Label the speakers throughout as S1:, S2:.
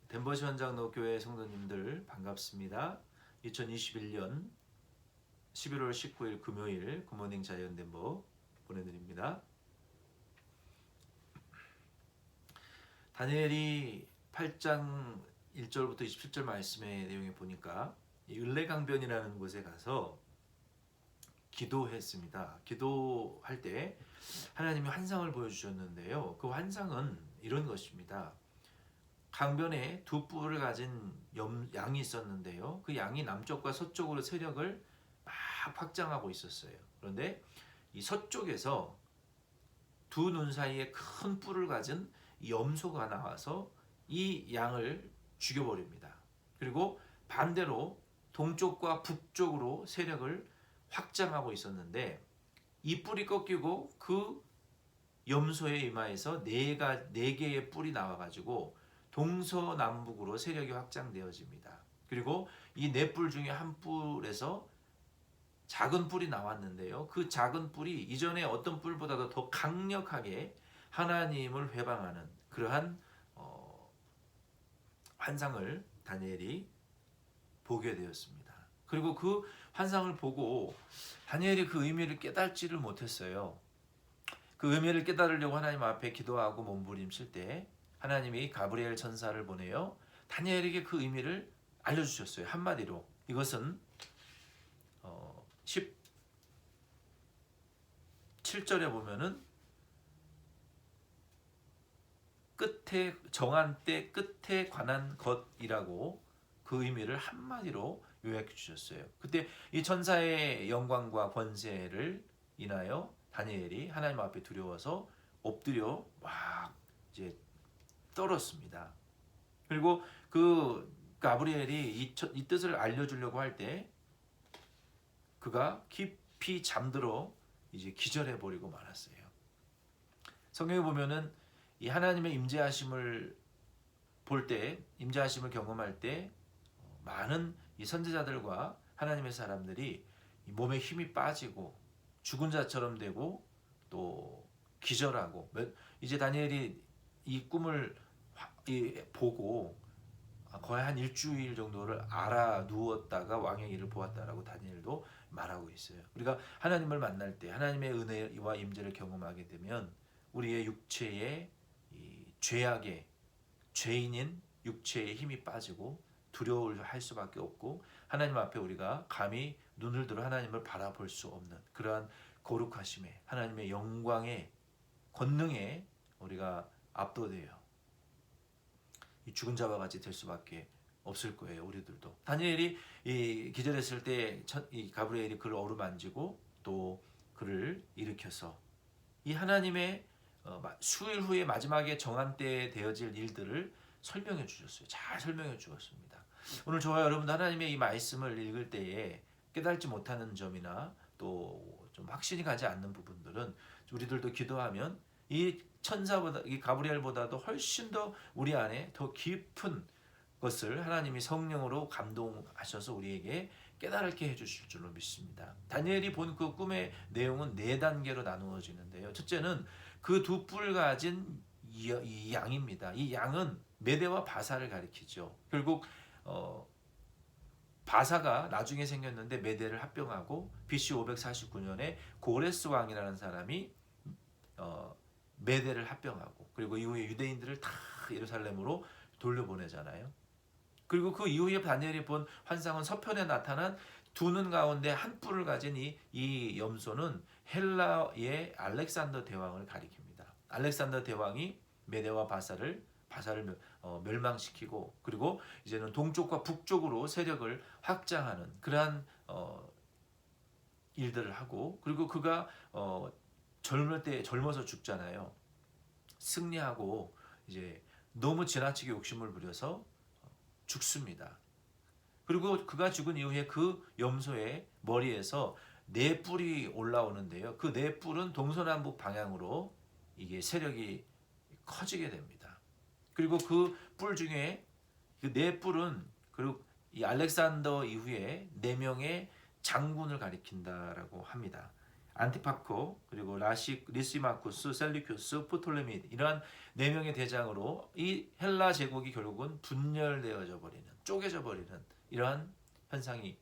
S1: 덴버시 현장로교회 성도님들 반갑습니다. 2021년 11월 19일 금요일 굿모닝 자이언 덴버 보내드립니다. 다니엘이 8장 1절부터 27절 말씀의 내용에 보니까 이 을레강변이라는 곳에 가서 기도했습니다. 기도할 때 하나님이 환상을 보여주셨는데요. 그 환상은 이런 것입니다. 강변에 두 뿔을 가진 양이 있었는데요. 그 양이 남쪽과 서쪽으로 세력을 막 확장하고 있었어요. 그런데 이 서쪽에서 두 눈 사이에 큰 뿔을 가진 염소가 나와서 이 양을 죽여버립니다. 그리고 반대로 동쪽과 북쪽으로 세력을 확장하고 있었는데 이 뿔이 꺾이고 그 염소의 이마에서 네 개의 뿔이 나와가지고 동서남북으로 세력이 확장되어집니다. 그리고 이 네 뿔 중에 한 뿔에서 작은 뿔이 나왔는데요. 그 작은 뿔이 이전에 어떤 뿔보다도 더 강력하게 하나님을 회방하는 그러한 환상을 다니엘이 보게 되었습니다. 그리고 그 환상을 보고 다니엘이 그 의미를 깨닫지를 못했어요. 그 의미를 깨달으려고 하나님 앞에 기도하고 몸부림칠 때 하나님이 가브리엘 천사를 보내어 다니엘에게 그 의미를 알려주셨어요. 한마디로 이것은 17절에 보면은 끝에 정한 때 끝에 관한 것이라고 그 의미를 한마디로 요약해 주셨어요. 그때 이 천사의 영광과 권세를 인하여 다니엘이 하나님 앞에 두려워서 엎드려 막 이제 떨었습니다. 그리고 그 가브리엘이 이 뜻을 알려주려고 할 때 그가 깊이 잠들어 이제 기절해 버리고 말았어요. 성경에 보면은 이 하나님의 임재하심을 볼 때, 임재하심을 경험할 때 많은 이 선지자들과 하나님의 사람들이 몸에 힘이 빠지고 죽은 자처럼 되고 또 기절하고 이제 다니엘이 이 꿈을 보고 거의 한 일주일 정도를 알아 누웠다가 왕의 일을 보았다라고 다니엘도 말하고 있어요. 우리가 하나님을 만날 때 하나님의 은혜와 임재를 경험하게 되면 우리의 육체의 이 죄악의 죄인인 육체의 힘이 빠지고 두려워할 수밖에 없고 하나님 앞에 우리가 감히 눈을 들어 하나님을 바라볼 수 없는 그러한 거룩하심에 하나님의 영광의 권능에 우리가 압도돼요. 이 죽은 자와 같이 될 수밖에 없을 거예요. 우리들도. 다니엘이 기절했을 때 이 가브리엘이 그를 어루만지고 또 그를 일으켜서 이 하나님의 수일 후에 마지막에 정한 때에 되어질 일들을 설명해 주셨어요. 잘 설명해 주었습니다. 오늘 저와 여러분도 하나님의 이 말씀을 읽을 때에 깨달지 못하는 점이나 또 좀 확신이 가지 않는 부분들은 우리들도 기도하면 이 천사보다 이 가브리엘보다도 훨씬 더 우리 안에 더 깊은 것을 하나님이 성령으로 감동하셔서 우리에게 깨달게 해주실 줄로 믿습니다. 다니엘이 본 그 꿈의 내용은 4단계로 나누어지는데요. 첫째는 그 두 뿔 가진 이 양입니다. 이 양은 메대와 바사를 가리키죠. 결국 바사가 나중에 생겼는데 메대를 합병하고 BC 549년에 고레스 왕이라는 사람이 메대를 합병하고 그리고 이후에 유대인들을 다 예루살렘으로 돌려보내잖아요. 그리고 그 이후에 다니엘이 본 환상은 서편에 나타난 두 눈 가운데 한 뿔을 가진 이 염소는 헬라의 알렉산더 대왕을 가리킵니다. 알렉산더 대왕이 메대와 바사를 멸망시키고 그리고 이제는 동쪽과 북쪽으로 세력을 확장하는 그러한 일들을 하고 그리고 그가 젊어서 죽잖아요. 승리하고 이제 너무 지나치게 욕심을 부려서 죽습니다. 그리고 그가 죽은 이후에 그 염소의 머리에서 4뿔이 올라오는데요. 그 4뿔은 동서남북 방향으로 이게 세력이 커지게 됩니다. 그리고 그 뿔 중에 그 4뿔은 그리고 이 알렉산더 이후에 4명의 장군을 가리킨다라고 합니다. 안티파코, 그리고 리시마쿠스, 셀리큐스, 프톨레미 이러한 네 명의 대장으로 이 헬라 제국이 결국은 분열되어져 버리는, 쪼개져 버리는 이러한 현상이,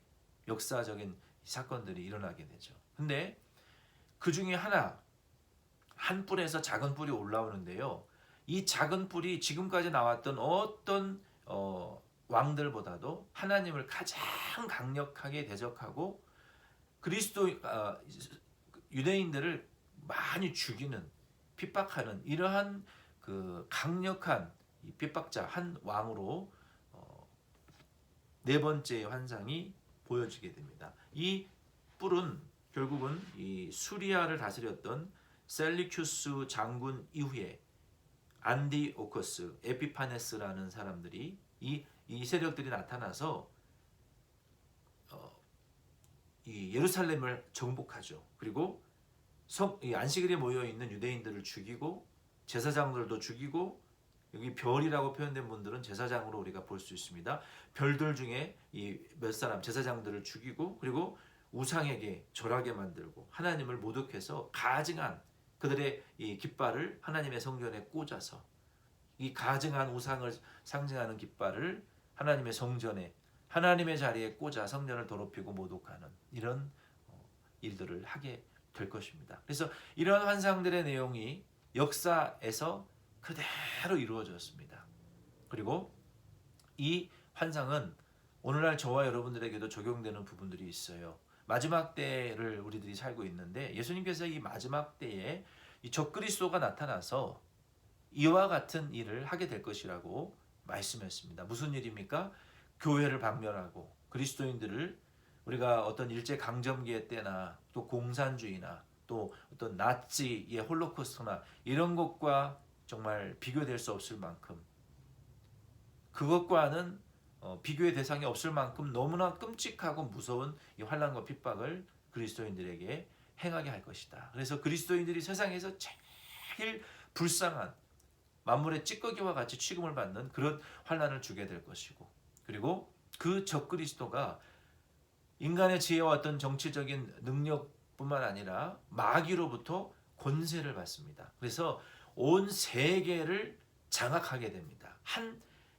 S1: 역사적인 사건들이 일어나게 되죠. 근데 그 중에 한 뿔에서 작은 뿔이 올라오는데요. 이 작은 뿔이 지금까지 나왔던 어떤 왕들보다도 하나님을 가장 강력하게 대적하고 그리스도 유대인들을 많이 죽이는, 핍박하는 이러한 그 강력한 핍박자 한 왕으로 네 번째 환상이 보여지게 됩니다. 이 뿔은 결국은 이 수리아를 다스렸던 셀리큐스 장군 이후에 안디오코스, 에피파네스라는 사람들이 이 세력들이 나타나서 이 예루살렘을 정복하죠. 그리고 이 안식일에 모여 있는 유대인들을 죽이고 제사장들도 죽이고, 여기 별이라고 표현된 분들은 제사장으로 우리가 볼 수 있습니다. 별들 중에 이 몇 사람 제사장들을 죽이고, 그리고 우상에게 절하게 만들고 하나님을 모독해서 가증한 그들의 이 깃발을 하나님의 성전에 꽂아서 이 가증한 우상을 상징하는 깃발을 하나님의 성전에, 하나님의 자리에 꽂아 성전을 더럽히고 모독하는 이런 일들을 하게 될 것입니다. 그래서 이런 환상들의 내용이 역사에서 그대로 이루어졌습니다. 그리고 이 환상은 오늘날 저와 여러분들에게도 적용되는 부분들이 있어요. 마지막 때를 우리들이 살고 있는데 예수님께서 이 마지막 때에 이 적그리스도가 나타나서 이와 같은 일을 하게 될 것이라고 말씀했습니다. 무슨 일입니까? 교회를 박멸하고 그리스도인들을, 우리가 어떤 일제 강점기의 때나 또 공산주의나 또 어떤 나치의 홀로코스트나 이런 것과 정말 비교될 수 없을 만큼, 그것과는 비교의 대상이 없을 만큼 너무나 끔찍하고 무서운 이 환난과 핍박을 그리스도인들에게 행하게 할 것이다. 그래서 그리스도인들이 세상에서 제일 불쌍한, 만물의 찌꺼기와 같이 취급을 받는 그런 환난을 주게 될 것이고, 그리고 그 적그리스도가 인간의 지혜와 어떤 정치적인 능력뿐만 아니라 마귀로부터 권세를 받습니다. 그래서 온 세계를 장악하게 됩니다.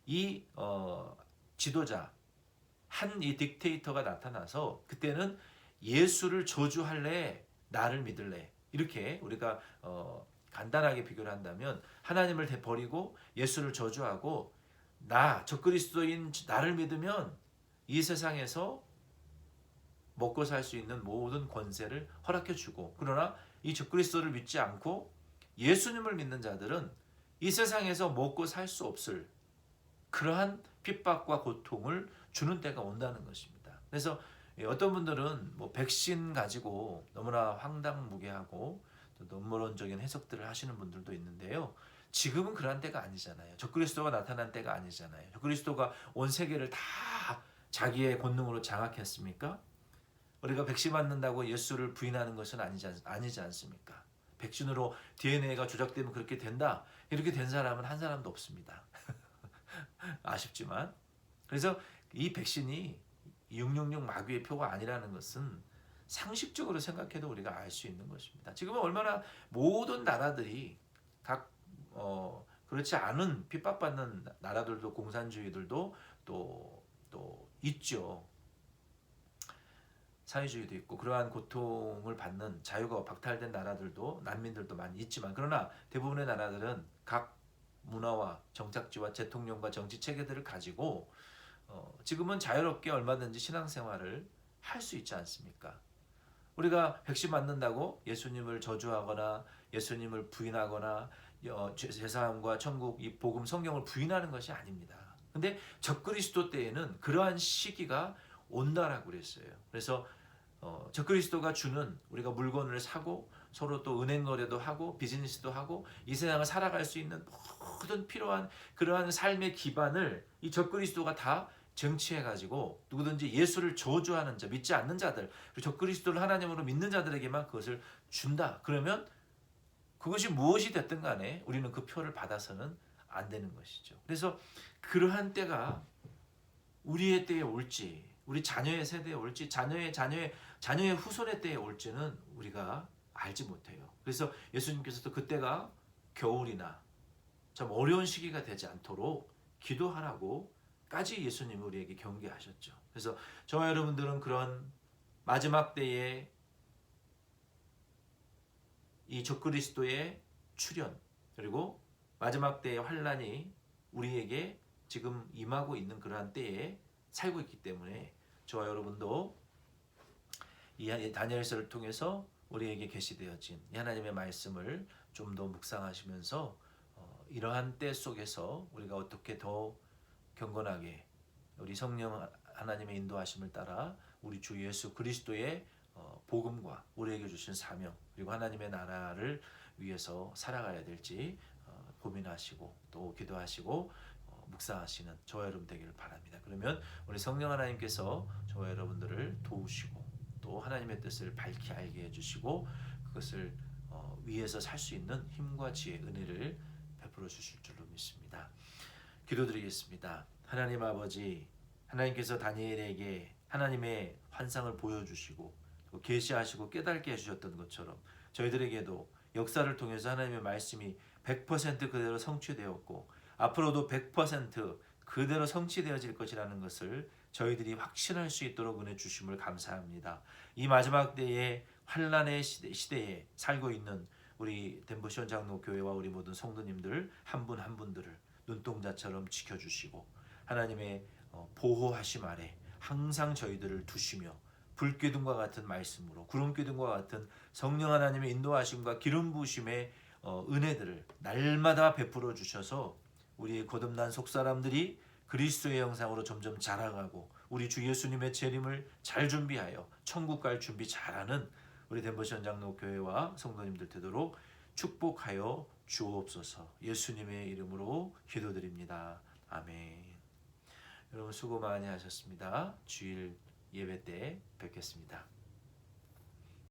S1: 이 지도자, 이 딕테이터가 나타나서 그때는 예수를 저주할래, 나를 믿을래, 이렇게 우리가 간단하게 비교를 한다면 하나님을 버리고 예수를 저주하고 적그리스도인 나를 믿으면 이 세상에서 먹고 살 수 있는 모든 권세를 허락해 주고, 그러나 이 적그리스도를 믿지 않고 예수님을 믿는 자들은 이 세상에서 먹고 살 수 없을 그러한 핍박과 고통을 주는 때가 온다는 것입니다. 그래서 어떤 분들은 백신 가지고 너무나 황당무계하고 또 음모론적인 해석들을 하시는 분들도 있는데요. 지금은 그런 때가 아니잖아요. 적그리스도가 나타난 때가 아니잖아요. 적그리스도가 온 세계를 다 자기의 권능으로 장악했습니까? 우리가 백신 맞는다고 예수를 부인하는 것은 아니지 않습니까? 백신으로 DNA가 조작되면 그렇게 된다. 이렇게 된 사람은 한 사람도 없습니다. 아쉽지만. 그래서 이 백신이 666 마귀의 표가 아니라는 것은 상식적으로 생각해도 우리가 알 수 있는 것입니다. 지금은 얼마나 모든 나라들이 그렇지 않은 핍박받는 나라들도, 공산주의들도 또 있죠. 사회주의도 있고 그러한 고통을 받는, 자유가 박탈된 나라들도, 난민들도 많이 있지만, 그러나 대부분의 나라들은 각 문화와 정착지와 대통령과 정치 체계들을 가지고 지금은 자유롭게 얼마든지 신앙생활을 할 수 있지 않습니까? 우리가 백신 맞는다고 예수님을 저주하거나 예수님을 부인하거나 제사함과 천국, 이 복음, 성경을 부인하는 것이 아닙니다. 근데 적그리스도 때에는 그러한 시기가 온다라고 그랬어요. 그래서 적그리스도가 주는, 우리가 물건을 사고 서로 또 은행 거래도 하고 비즈니스도 하고 이 세상을 살아갈 수 있는 모든 필요한 그러한 삶의 기반을 이 적그리스도가 다 정치해가지고 누구든지 예수를 저주하는 자, 믿지 않는 자들, 그리고 적그리스도를 하나님으로 믿는 자들에게만 그것을 준다. 그러면 그것이 무엇이 됐든 간에 우리는 그 표를 받아서는 안 되는 것이죠. 그래서 그러한 때가 우리의 때에 올지, 우리 자녀의 세대에 올지, 자녀의 자녀의 후손의 때에 올지는 우리가 알지 못해요. 그래서 예수님께서도 그때가 겨울이나 참 어려운 시기가 되지 않도록 기도하라고까지 예수님이 우리에게 경계하셨죠. 그래서 저와 여러분들은 그런 마지막 때에 이 적그리스도의 출현 그리고 마지막 때의 환란이 우리에게 지금 임하고 있는 그러한 때에 살고 있기 때문에 저와 여러분도 이 다니엘서를 통해서 우리에게 계시되어진 이 하나님의 말씀을 좀 더 묵상하시면서 이러한 때 속에서 우리가 어떻게 더 경건하게 우리 성령 하나님의 인도하심을 따라 우리 주 예수 그리스도의 복음과 우리에게 주신 사명 그리고 하나님의 나라를 위해서 살아가야 될지 고민하시고 또 기도하시고 묵상하시는 저와 여러분 되기를 바랍니다. 그러면 우리 성령 하나님께서 저와 여러분들을 도우시고 또 하나님의 뜻을 밝히 알게 해주시고 그것을 위해서 살 수 있는 힘과 지혜, 은혜를 베풀어 주실 줄로 믿습니다. 기도드리겠습니다. 하나님 아버지, 하나님께서 다니엘에게 하나님의 환상을 보여주시고 계시하시고 깨닫게 해주셨던 것처럼 저희들에게도 역사를 통해서 하나님의 말씀이 100% 그대로 성취되었고 앞으로도 100% 그대로 성취되어질 것이라는 것을 저희들이 확신할 수 있도록 은혜 주심을 감사합니다. 이 마지막 때에 환란의 시대에 살고 있는 우리 덴버시온 장로교회와 우리 모든 성도님들 한 분 한 분들을 눈동자처럼 지켜주시고 하나님의 보호하심 아래 항상 저희들을 두시며 불기둥과 같은 말씀으로 구름기둥과 같은 성령 하나님의 인도하심과 기름 부으심의 은혜들을 날마다 베풀어 주셔서 우리의 거듭난 속사람들이 그리스도의 형상으로 점점 자라가고 우리 주 예수님의 재림을 잘 준비하여 천국 갈 준비 잘하는 우리 덴버시온 장로교회와 성도님들 되도록 축복하여 주옵소서. 예수님의 이름으로 기도드립니다. 아멘. 여러분 수고 많이 하셨습니다. 주일 예배 때 뵙겠습니다.